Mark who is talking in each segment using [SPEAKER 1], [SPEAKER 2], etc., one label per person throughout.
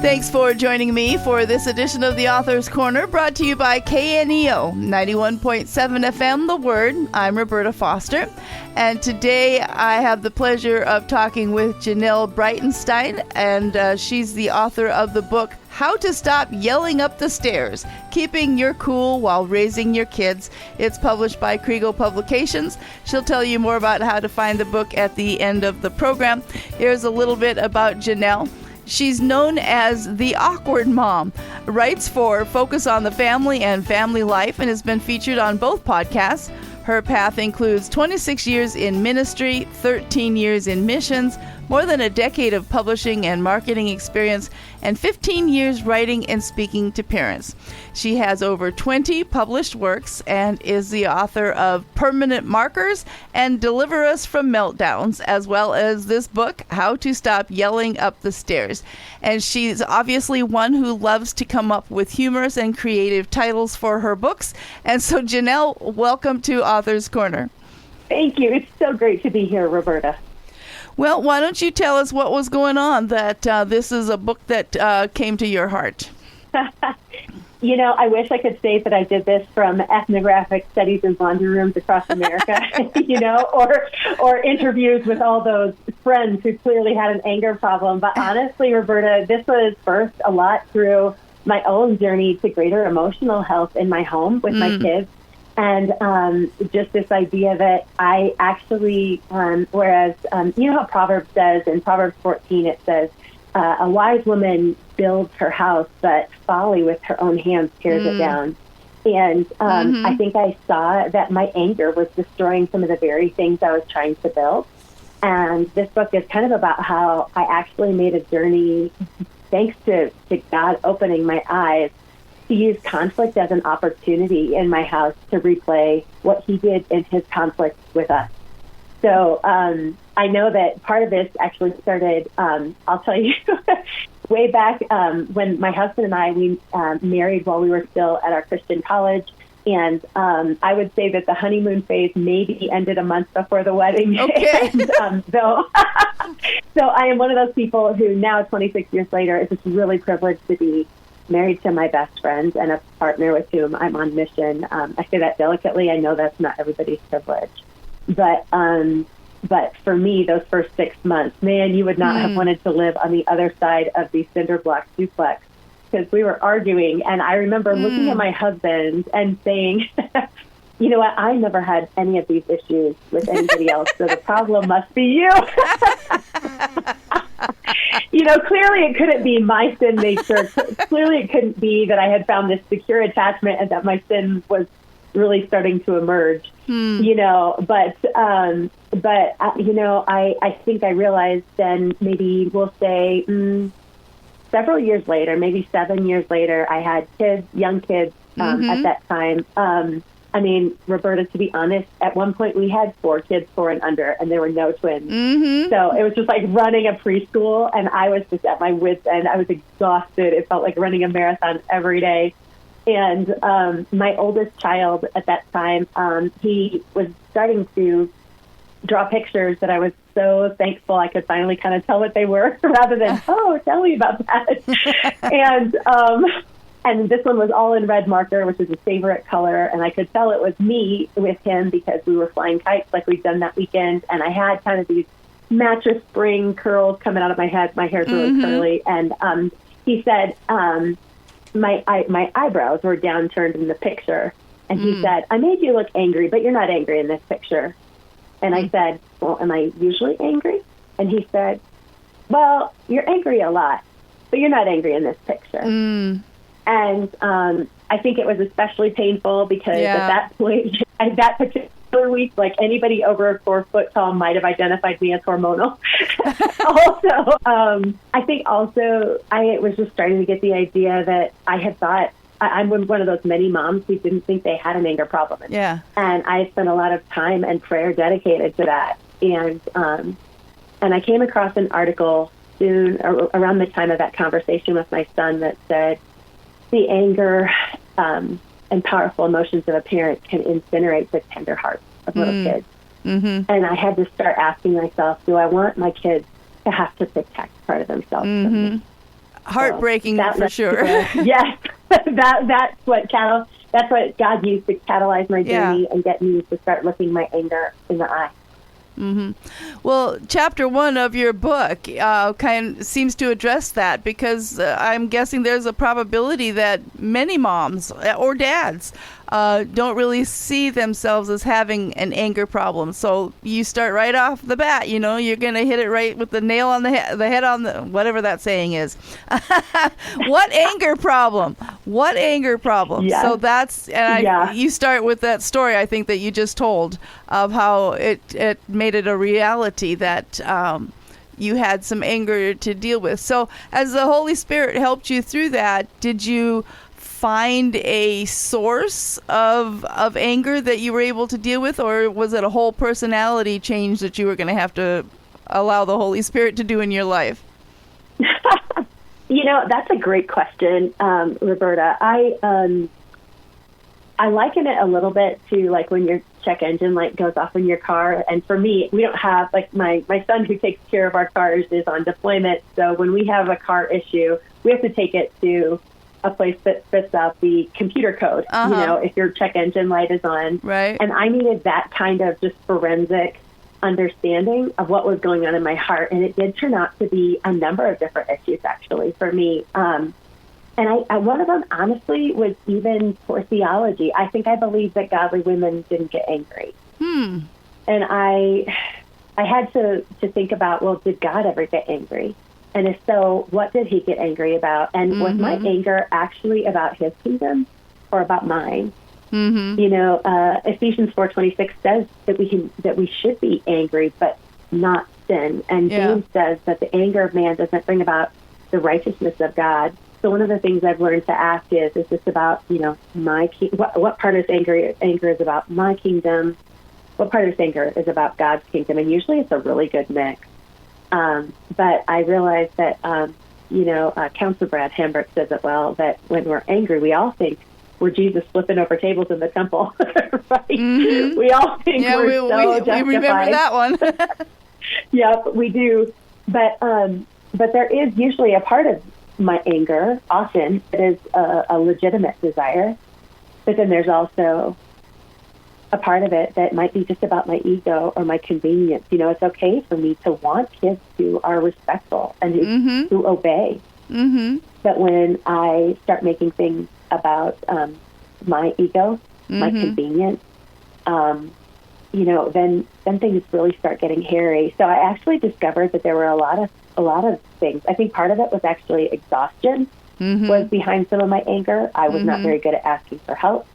[SPEAKER 1] Thanks for joining me for this edition of the Author's Corner, brought to you by KNEO 91.7 FM, The Word. I'm Roberta Foster, and today I have the pleasure of talking with Janel Breitenstein, and she's the author of the book, How to Stop Yelling Up the Stairs, Keeping Your Cool While Raising Your Kids. It's published by Kregel Publications. She'll tell you more about how to find the book at the end of the program. Here's a little bit about Janel. She's known as the Awkward Mom, writes for Focus on the Family and Family Life, and has been featured on both podcasts. Her path includes 26 years in ministry, 13 years in missions, more than a decade of publishing and marketing experience, and 15 years writing and speaking to parents. She has over 20 published works and is the author of Permanent Markers and Deliver Us from Meltdowns, as well as this book, How to Stop Yelling Up the Stairs. And she's obviously one who loves to come up with humorous and creative titles for her books. And so, Janel, welcome to Author's Corner.
[SPEAKER 2] Thank you. It's so great to be here, Roberta.
[SPEAKER 1] Well, why don't you tell us what was going on that this is a book that came to your heart?
[SPEAKER 2] You know, I wish I could say that I did this from ethnographic studies in laundry rooms across America, or interviews with all those friends who clearly had an anger problem. But honestly, Roberta, this was first a lot through my own journey to greater emotional health in my home with my kids. And just this idea that I actually, whereas, you know how Proverbs says, in Proverbs 14, it says, a wise woman builds her house, but folly with her own hands tears it down. And I think I saw that my anger was destroying some of the very things I was trying to build. And this book is kind of about how I actually made a journey, thanks to God opening my eyes, to use conflict as an opportunity in my house to replay what he did in his conflict with us. So I know that part of this actually started, I'll tell you, way back when my husband and I, we married while we were still at our Christian college. And I would say that the honeymoon phase maybe ended a month before the wedding.
[SPEAKER 1] Okay.
[SPEAKER 2] And, so I am one of those people who now, 26 years later, is just really privileged to be married to my best friend and a partner with whom I'm on mission. I say that delicately. I know that's not everybody's privilege. But for me, those first 6 months, man, you would not have wanted to live on the other side of the cinder block duplex, because we were arguing. And I remember looking at my husband and saying, you know what, I never had any of these issues with anybody else, so the problem must be you. You know, clearly it couldn't be my sin nature. Clearly it couldn't be that I had found this secure attachment and that my sin was really starting to emerge. You know, but you know, I think I realized then, maybe we'll say several years later, maybe 7 years later, I had kids, young kids at that time. I mean, Roberta, to be honest, at one point we had 4 kids, 4 and under, and there were no twins. So it was just like running a preschool, and I was just at my wit's end. I was exhausted. It felt like running a marathon every day. And my oldest child at that time, he was starting to draw pictures that I was so thankful I could finally kind of tell what they were, rather than, oh, tell me about that. And this one was all in red marker, which is a favorite color. And I could tell it was me with him because we were flying kites like we'd done that weekend. And I had kind of these mattress spring curls coming out of my head. My hair's really curly. And he said, my eyebrows were downturned in the picture. And he said, I made you look angry, but you're not angry in this picture. And I said, well, am I usually angry? And he said, well, you're angry a lot, but you're not angry in this picture. And I think it was especially painful because at that point, at that particular week, like anybody over 4 foot tall might have identified me as hormonal. I think I was just starting to get the idea that I had thought I'm one of those many moms who didn't think they had an anger problem. And I spent a lot of time and prayer dedicated to that. And I came across an article soon around the time of that conversation with my son that said, the anger and powerful emotions of a parent can incinerate the tender hearts of little kids. And I had to start asking myself, do I want my kids to have to protect part of themselves from me?
[SPEAKER 1] Heartbreaking
[SPEAKER 2] So
[SPEAKER 1] for sure.
[SPEAKER 2] Yes, that's what God used to catalyze my journey and get me to start looking my anger in the eye.
[SPEAKER 1] Mm-hmm. Well, chapter 1 of your book kind of seems to address that, because I'm guessing there's a probability that many moms or dads don't really see themselves as having an anger problem. So you start right off the bat, you're going to hit it right with the nail on the head on the, whatever that saying is. What anger problem? What anger problem?
[SPEAKER 2] Yes.
[SPEAKER 1] So that's, and you start with that story, I think, that you just told, of how it made it a reality that you had some anger to deal with. So as the Holy Spirit helped you through that, did you find a source of anger that you were able to deal with, or was it a whole personality change that you were going to have to allow the Holy Spirit to do in your life?
[SPEAKER 2] That's a great question, Roberta. I liken it a little bit to like when your check engine light goes off in your car. And for me, we don't have, like, my son who takes care of our cars is on deployment. So when we have a car issue, we have to take it to a place that spits out the computer code, if your check engine light is on.
[SPEAKER 1] Right.
[SPEAKER 2] And I needed that kind of just forensic understanding of what was going on in my heart. And it did turn out to be a number of different issues, actually, for me. And I one of them, honestly, was even for theology. I think I believed that godly women didn't get angry. And I had to think about, well, did God ever get angry? And if so, what did he get angry about? And was my anger actually about his kingdom or about mine? Ephesians 4:26 says that we should be angry, but not sin. And James says that the anger of man doesn't bring about the righteousness of God. So one of the things I've learned to ask is this about, my what part of anger is about my kingdom? What part of anger is about God's kingdom? And usually it's a really good mix. But I realized that, Counselor Brad Hambrick says it well, that when we're angry, we all think we're Jesus flipping over tables in the temple, right? We all think we're so justified.
[SPEAKER 1] We remember that one.
[SPEAKER 2] Yep, we do. But there is usually a part of my anger, often it is a legitimate desire, but then there's also a part of it that might be just about my ego or my convenience. It's okay for me to want kids who are respectful and who obey. But when I start making things about my ego, my convenience, then things really start getting hairy. So I actually discovered that there were a lot of things. I think part of it was actually exhaustion was behind some of my anger. I was not very good at asking for help.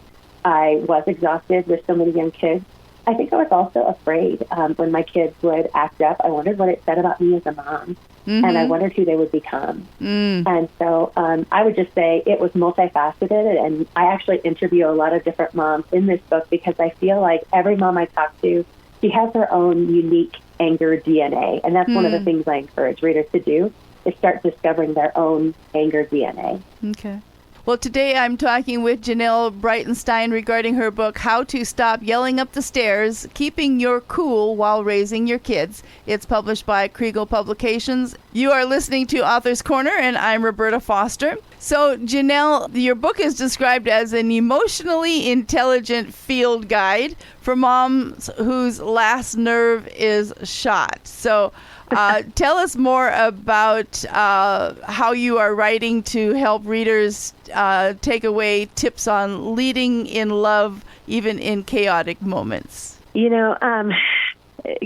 [SPEAKER 2] I was exhausted with so many young kids. I think I was also afraid when my kids would act up. I wondered what it said about me as a mom, and I wondered who they would become. And so I would just say it was multifaceted, and I actually interview a lot of different moms in this book because I feel like every mom I talk to, she has her own unique anger DNA, and that's one of the things I encourage readers to do, is start discovering their own anger DNA.
[SPEAKER 1] Okay. Well, today I'm talking with Janel Breitenstein regarding her book, How to Stop Yelling Up the Stairs, Keeping Your Cool While Raising Your Kids. It's published by Kregel Publications. You are listening to Author's Corner, and I'm Roberta Foster. So, Janel, your book is described as an emotionally intelligent field guide for moms whose last nerve is shot. So, tell us more about how you are writing to help readers take away tips on leading in love, even in chaotic moments.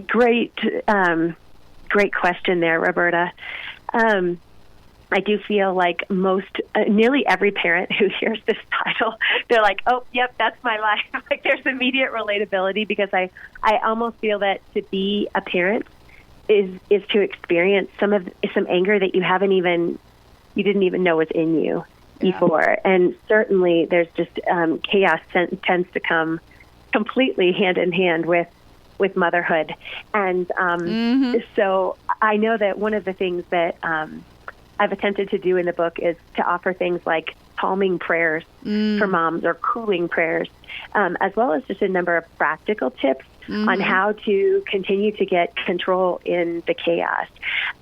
[SPEAKER 2] Great question there, Roberta. I do feel like nearly every parent who hears this title, they're like, oh, yep, that's my life. Like, there's immediate relatability, because I almost feel that to be a parent is to experience some anger that you didn't even know was in you before. And certainly there's just chaos tends to come completely hand in hand with motherhood. And so I know that one of the things that I've attempted to do in the book is to offer things like calming prayers for moms, or cooling prayers, as well as just a number of practical tips on how to continue to get control in the chaos.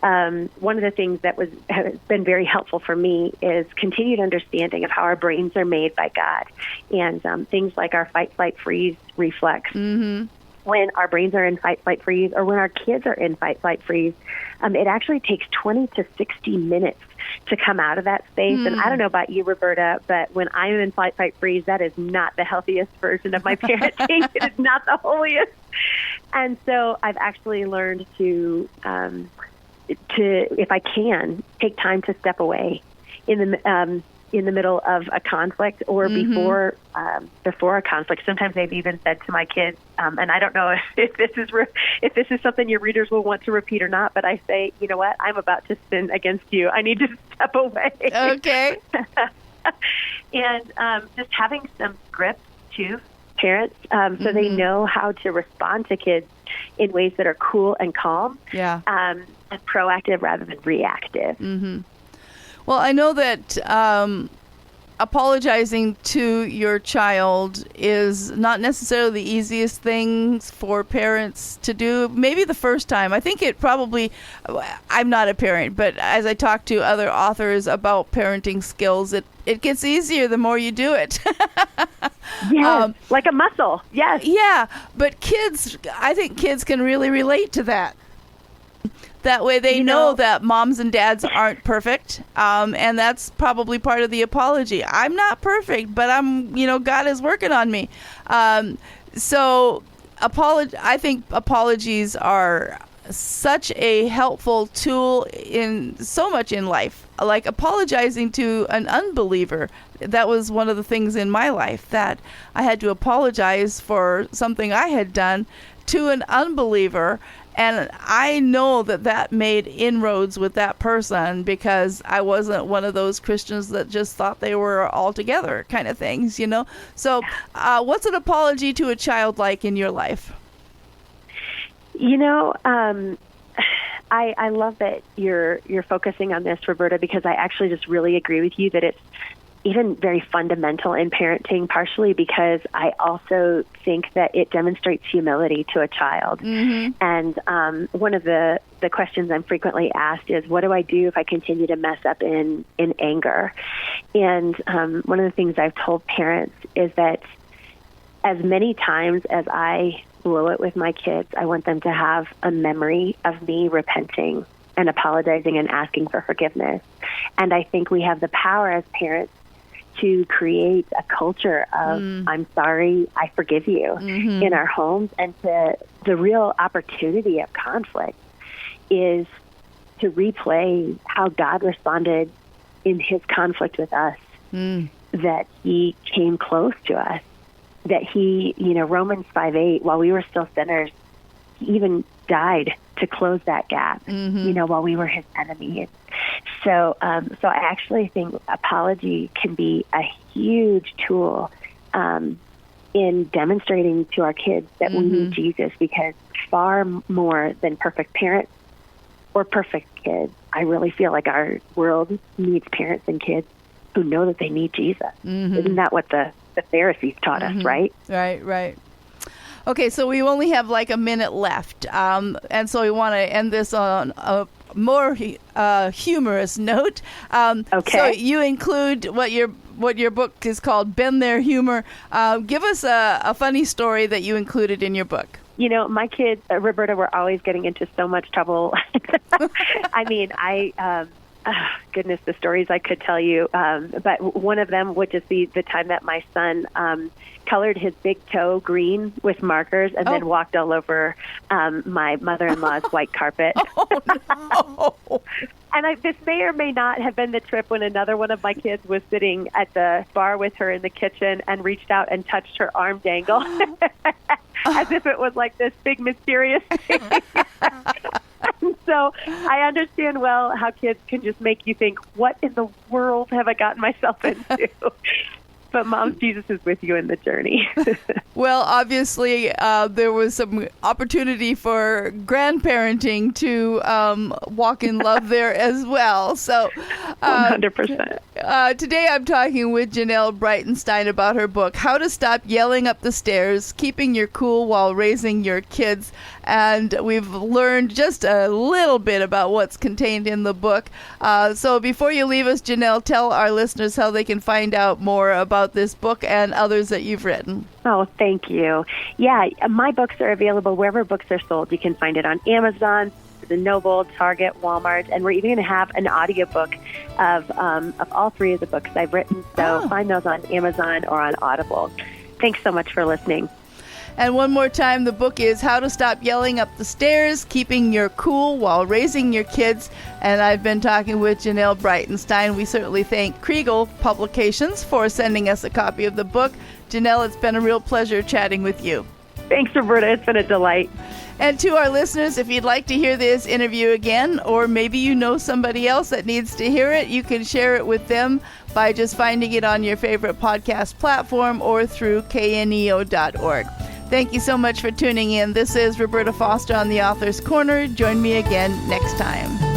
[SPEAKER 2] One of the things that has been very helpful for me is continued understanding of how our brains are made by God, and things like our fight, flight, freeze reflex. When our brains are in fight, flight, freeze, or when our kids are in fight, flight, freeze, it actually takes 20 to 60 minutes to come out of that space. And I don't know about you, Roberta, but when I'm in fight, fight, freeze, that is not the healthiest version of my parenting. It is not the holiest. And so I've actually learned to, if I can, take time to step away in the middle of a conflict or before a conflict. Sometimes I've even said to my kids, and I don't know if this is something your readers will want to repeat or not, but I say, you know what, I'm about to sin against you. I need to step away.
[SPEAKER 1] Okay.
[SPEAKER 2] And just having some script too, parents, so they know how to respond to kids in ways that are cool and calm, and proactive rather than reactive.
[SPEAKER 1] Well, I know that apologizing to your child is not necessarily the easiest thing for parents to do. Maybe the first time. I think it probably, I'm not a parent, but as I talk to other authors about parenting skills, it gets easier the more you do it.
[SPEAKER 2] Like a muscle. Yes.
[SPEAKER 1] Yeah, but I think kids can really relate to that. That way they know that moms and dads aren't perfect, and that's probably part of the apology. I'm not perfect, but God is working on me. So I think apologies are such a helpful tool in so much in life. Like apologizing to an unbeliever. That was one of the things in my life, that I had to apologize for something I had done to an unbeliever. And I know that made inroads with that person, because I wasn't one of those Christians that just thought they were all together kind of things, So what's an apology to a child like in your life?
[SPEAKER 2] I love that you're focusing on this, Roberta, because I actually just really agree with you that it's even very fundamental in parenting, partially because I also think that it demonstrates humility to a child. And one of the questions I'm frequently asked is, what do I do if I continue to mess up in anger? And one of the things I've told parents is that as many times as I blow it with my kids, I want them to have a memory of me repenting and apologizing and asking for forgiveness. And I think we have the power as parents to create a culture of I'm sorry, I forgive you in our homes. And the real opportunity of conflict is to replay how God responded in his conflict with us, that he came close to us, that he, Romans 5:8, while we were still sinners, he even died to close that gap, while we were his enemies. So I actually think apology can be a huge tool in demonstrating to our kids that we need Jesus, because far more than perfect parents or perfect kids, I really feel like our world needs parents and kids who know that they need Jesus. Isn't that what the Pharisees taught us, right?
[SPEAKER 1] Right. Okay, so we only have like a minute left, and so we want to end this on a more humorous note.
[SPEAKER 2] Okay.
[SPEAKER 1] So you include what your book is called, Been There Humor. Give us a funny story that you included in your book.
[SPEAKER 2] My kids, Roberta, were always getting into so much trouble. I mean, goodness, the stories I could tell you. But one of them would just be the time that my son colored his big toe green with markers and then walked all over my mother-in-law's white carpet.
[SPEAKER 1] Oh, no.
[SPEAKER 2] And this may or may not have been the trip when another one of my kids was sitting at the bar with her in the kitchen and reached out and touched her arm dangle as if it was like this big mysterious thing. So I understand well how kids can just make you think, what in the world have I gotten myself into? But Mom, Jesus is with you in the journey.
[SPEAKER 1] Well, obviously, there was some opportunity for grandparenting to walk in love there as well. So,
[SPEAKER 2] 100%.
[SPEAKER 1] Today I'm talking with Janel Breitenstein about her book, How to Stop Yelling Up the Stairs, Keeping Your Cool While Raising Your Kids. And we've learned just a little bit about what's contained in the book. So before you leave us, Janel, tell our listeners how they can find out more about this book and others that you've written.
[SPEAKER 3] Oh, thank you. Yeah, my books are available wherever books are sold. You can find it on Amazon, the Noble, Target, Walmart, and we're even going to have an audiobook of all three of the books I've written. So find those on Amazon or on Audible. Thanks so much for listening.
[SPEAKER 1] And one more time, the book is How to Stop Yelling Up the Stairs, Keeping Your Cool While Raising Your Kids. And I've been talking with Janel Breitenstein. We certainly thank Kregel Publications for sending us a copy of the book. Janel, it's been a real pleasure chatting with you.
[SPEAKER 3] Thanks, Roberta. It's been a delight.
[SPEAKER 1] And to our listeners, if you'd like to hear this interview again, or maybe you know somebody else that needs to hear it, you can share it with them by just finding it on your favorite podcast platform or through kneo.org. Thank you so much for tuning in. This is Roberta Foster on the Author's Corner. Join me again next time.